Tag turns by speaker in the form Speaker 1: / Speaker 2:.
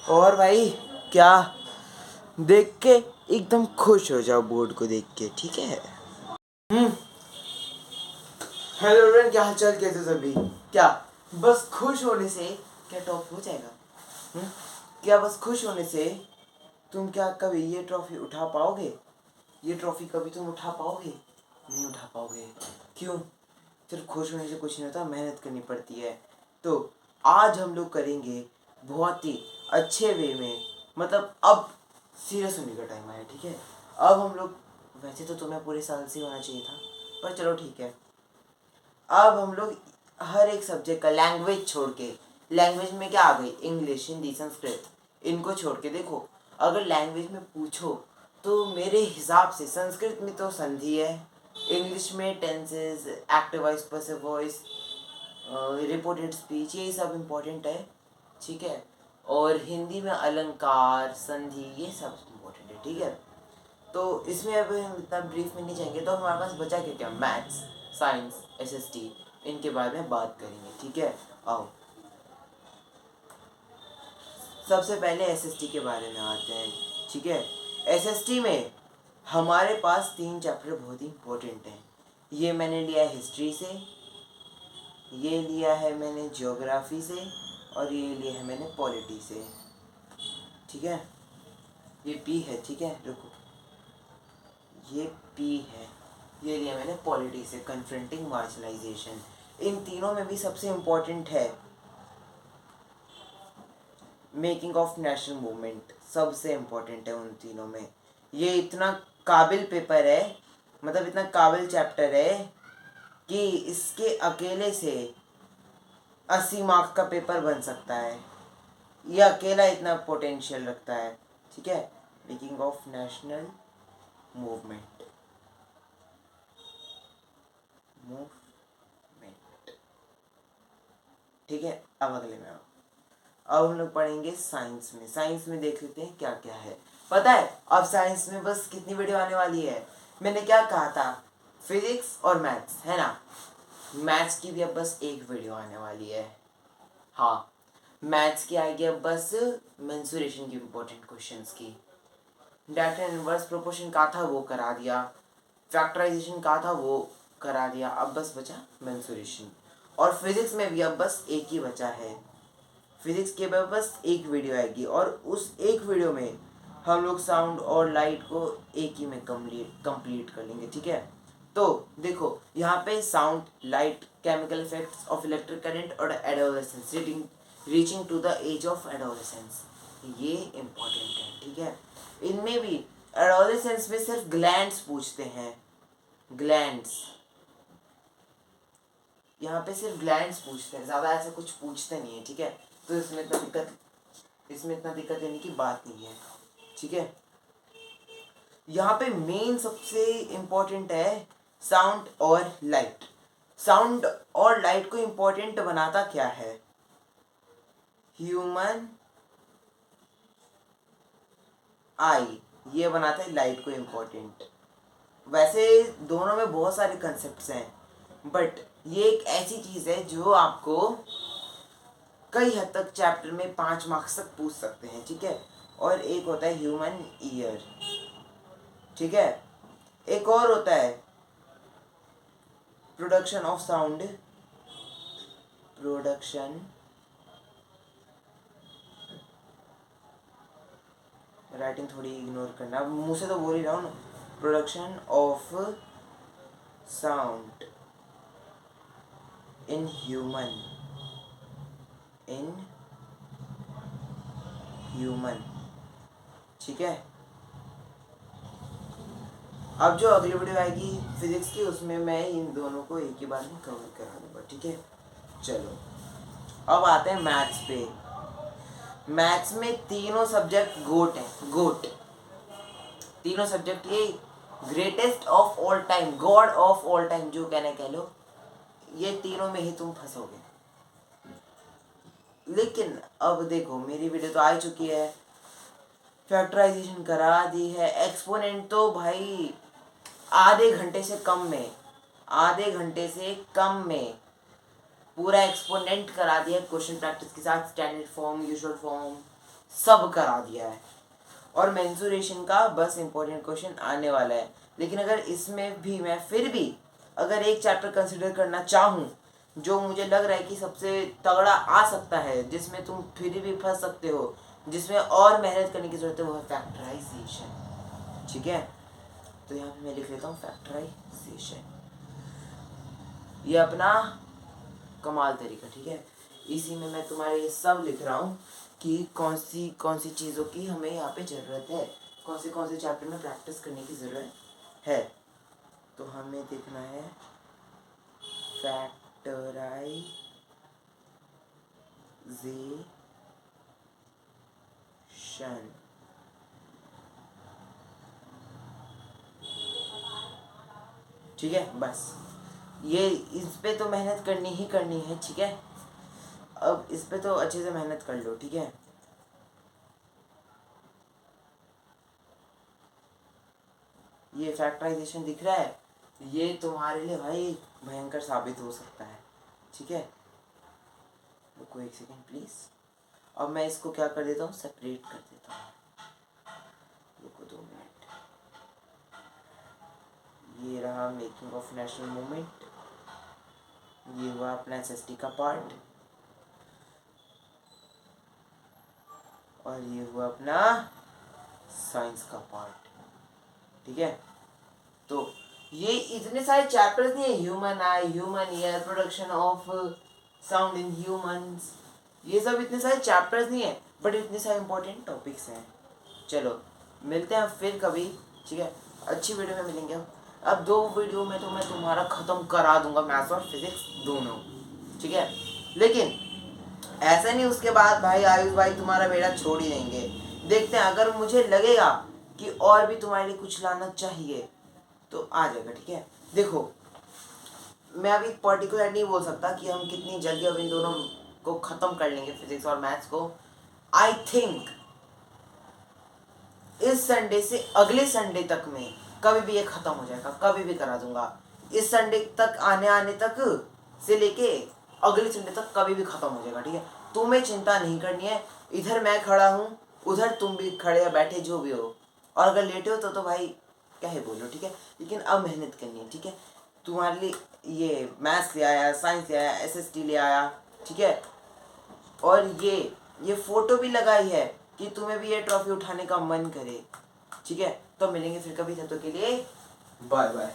Speaker 1: और भाई क्या देख के एकदम खुश हो जाओ बोर्ड को देख के, ठीक है। हेलो एवरीवन, क्या हालचाल, कैसे सभी। क्या बस खुश होने से क्या टॉप हो जाएगा? क्या बस खुश होने से तुम क्या कभी ये ट्रॉफी उठा पाओगे? ये ट्रॉफी कभी तुम उठा पाओगे? नहीं उठा पाओगे। क्यों? सिर्फ खुश होने से कुछ नहीं होता, मेहनत करनी पड़ती है। तो आज हम लोग करेंगे बहुत ही अच्छे वे में, मतलब अब सीरियस होने का टाइम आया, ठीक है। अब हम लोग, वैसे तो तुम्हें पूरे साल से होना चाहिए था, पर चलो ठीक है। अब हम लोग हर एक सब्जेक्ट का लैंग्वेज छोड़ के, लैंग्वेज में क्या आ गई, इंग्लिश, हिंदी, संस्कृत, इनको छोड़ के देखो, अगर लैंग्वेज में पूछो तो मेरे हिसाब से संस्कृत में तो संधि है, इंग्लिश में tenses, active voice, passive voice, reported speech, ये सब इम्पोर्टेंट है, ठीक है। और हिंदी में अलंकार, संधि, ये सब इम्पोर्टेंट है, ठीक है। तो इसमें अब हम इतना ब्रीफ में नहीं जाएंगे, तो हमारे पास बचा क्या क्या, मैथ्स, साइंस, एसएसटी, इनके बारे में बात करेंगे, ठीक है। आओ सबसे पहले एसएसटी के बारे में आते हैं, ठीक है। एसएसटी में हमारे पास 3 चैप्टर बहुत ही इंपॉर्टेंट हैं। ये मैंने लिया है हिस्ट्री से, ये लिया है मैंने ज्योग्राफी से, और ये लिया है मैंने पॉलिटी से, ठीक है। ये पी है, ठीक है, रुको, ये पी है, ये लिया मैंने पॉलिटी से, कन्फ्रंटिंग मार्शलाइजेशन। इन तीनों में भी सबसे इम्पोर्टेंट है मेकिंग ऑफ नेशनल मूवमेंट, सबसे इम्पोर्टेंट है उन तीनों में। ये इतना काबिल पेपर है, मतलब इतना काबिल चैप्टर है कि इसके अकेले से 80 मार्क्स का पेपर बन सकता है। ये अकेला इतना पोटेंशियल रखता है, ठीक है। मेकिंग ऑफ नेशनल मूवमेंट, ठीक है। अब अगले में आओ। अब हम लोग पढ़ेंगे साइंस में। साइंस में देख लेते हैं क्या क्या है। पता है अब साइंस में बस कितनी वीडियो आने वाली है, मैंने क्या कहा था, फिजिक्स और मैथ्स, है ना। मैथ्स की भी अब बस एक वीडियो आने वाली है। हाँ, मैथ्स की आएगी अब बस मेंसुरेशन की इंपॉर्टेंट क्वेश्चंस की। डायरेक्ट एंड इनवर्स प्रोपोर्शन का था वो करा दिया, फैक्टराइजेशन का था वो करा दिया, अब बस बचा मेंसुरेशन। और फिजिक्स में भी अब बस एक ही बचा है। फिजिक्स के बाद बस एक वीडियो आएगी, और उस एक वीडियो में हम लोग साउंड और लाइट को एक ही में कंप्लीट कर लेंगे, ठीक है। तो देखो यहाँ पे sound, light, chemical effects of electric current और adolescence, reaching to the age of adolescence, ये इम्पोर्टेंट है, ठीक है। इनमें भी एडोलेसेंस में सिर्फ ग्लैंड्स पूछते हैं, ग्लैंड्स, यहाँ पे सिर्फ ग्लैंड्स पूछते हैं, ज़्यादा ऐसा कुछ पूछते नहीं है, ठीक है। तो इसमें इतना दिक्कत लेने की बात नहीं है, ठीक है। यहाँ पे मेन सबसे इम्पोर्टेंट है साउंड और लाइट। साउंड और लाइट को इम्पोर्टेंट बनाता क्या है, ह्यूमन आई, ये बनाता है लाइट को इम्पोर्टेंट। वैसे दोनों में बहुत सारे कंसेप्ट्स हैं, बट ये एक ऐसी चीज़ है जो आपको कई हद तक चैप्टर में 5 मार्क्स तक पूछ सकते हैं, ठीक है। और एक होता है ह्यूमन ईयर, ठीक है। एक और होता है production of sound, production, writing थोड़ी इग्नोर करना, अब मुंह से तो बोल ही रहा हूँ ना, production of sound in human, in human, ठीक है। अब जो अगली वीडियो आएगी फिजिक्स की, उसमें मैं इन दोनों को एक ही बार में कवर करा दूंगा, ठीक है। चलो अब आते हैं मैथ्स पे। मैथ्स में तीनों सब्जेक्ट गोट हैं, गोट, तीनों सब्जेक्ट ये greatest of all time, God of all time जो कहने कह लो, ये तीनों में ही तुम फंसोगे। लेकिन अब देखो मेरी वीडियो तो आ चुकी है, फैक्टराइजेशन करा दी है, एक्सपोनेंट तो भाई आधे घंटे से कम में, आधे घंटे से कम में पूरा एक्सपोनेंट करा दिया क्वेश्चन प्रैक्टिस के साथ, स्टैंडर्ड फॉर्म, यूजुअल फॉर्म, सब करा दिया है। और मेंसुरेशन का बस इम्पोर्टेंट क्वेश्चन आने वाला है, लेकिन अगर इसमें भी मैं फिर भी अगर एक चैप्टर कंसिडर करना चाहूँ जो मुझे लग रहा है कि सबसे तगड़ा आ सकता है, जिसमें तुम फिर भी फंस सकते हो, जिसमें और मेहनत करने की जरूरत है, वो है फैक्टराइजेशन। ठीक है, तो यहाँ पे मैं लिख लेता हूँ फैक्टराइजेशन, ये अपना कमाल तरीका। ठीक है, इसी में मैं तुम्हारे ये सब लिख रहा हूँ कि कौन सी चीज़ों की हमें यहाँ पे ज़रूरत है, कौन से चैप्टर में प्रैक्टिस करने की ज़रूरत है। तो हमें देखना है फैक्टराइजेशन। ठीक है, बस ये इस पे तो मेहनत करनी ही करनी है। ठीक है, अब इस पे तो अच्छे से मेहनत कर लो। ठीक है, ये फैक्टराइजेशन दिख रहा है, ये तुम्हारे लिए भाई भयंकर साबित हो सकता है। ठीक है, रुको एक सेकेंड प्लीज। अब मैं इसको क्या कर देता हूँ, सेपरेट कर देता हूँ। रुको 2 मिनट। ये रहा मेकिंग ऑफ नेशनल मूवमेंट, ये हुआ अपना SST का पार्ट, और ये हुआ अपना साइंस का पार्ट। ठीक है, तो ये इतने सारे चैप्टर्स नहीं है, human I, human ear, production of sound in humans, ये सब इतने सारे चैप्टर्स नहीं है, बट इतने सारे इंपॉर्टेंट टॉपिक्स हैं। चलो मिलते हैं फिर कभी। ठीक है, अच्छी वीडियो में मिलेंगे हम। अब 2 वीडियो में तो मैं तुम्हारा ख़त्म करा दूंगा, मैथ्स और फिजिक्स दोनों। ठीक है, लेकिन ऐसा नहीं उसके बाद भाई आयुष भाई तुम्हारा बेड़ा छोड़ ही देंगे। देखते हैं, अगर मुझे लगेगा कि और भी तुम्हारे लिए कुछ लाना चाहिए तो आ जाएगा। ठीक है, देखो मैं अभी पर्टिकुलर नहीं बोल सकता कि हम कितनी जल्दी अब इन दोनों को ख़त्म कर लेंगे, फिजिक्स और मैथ्स को। आई थिंक इस संडे से अगले संडे तक में कभी भी ये ख़त्म हो जाएगा, कभी भी करा दूंगा। इस संडे तक आने तक से लेके अगले संडे तक कभी भी ख़त्म हो जाएगा। ठीक है, तुम्हें चिंता नहीं करनी है, इधर मैं खड़ा हूँ, उधर तुम भी खड़े या बैठे जो भी हो, और अगर लेटे हो तो भाई क्या है बोलो। ठीक है, लेकिन अब मेहनत करनी है। ठीक है, तुम्हारे लिए ये मैथ्स ले आया, साइंस ले आया, SST ले आया। ठीक है, और ये फ़ोटो भी लगाई है कि तुम्हें भी ये ट्रॉफी उठाने का मन करे। ठीक है, तो मिलेंगे फिर कभी, तब तक के लिए बाय बाय।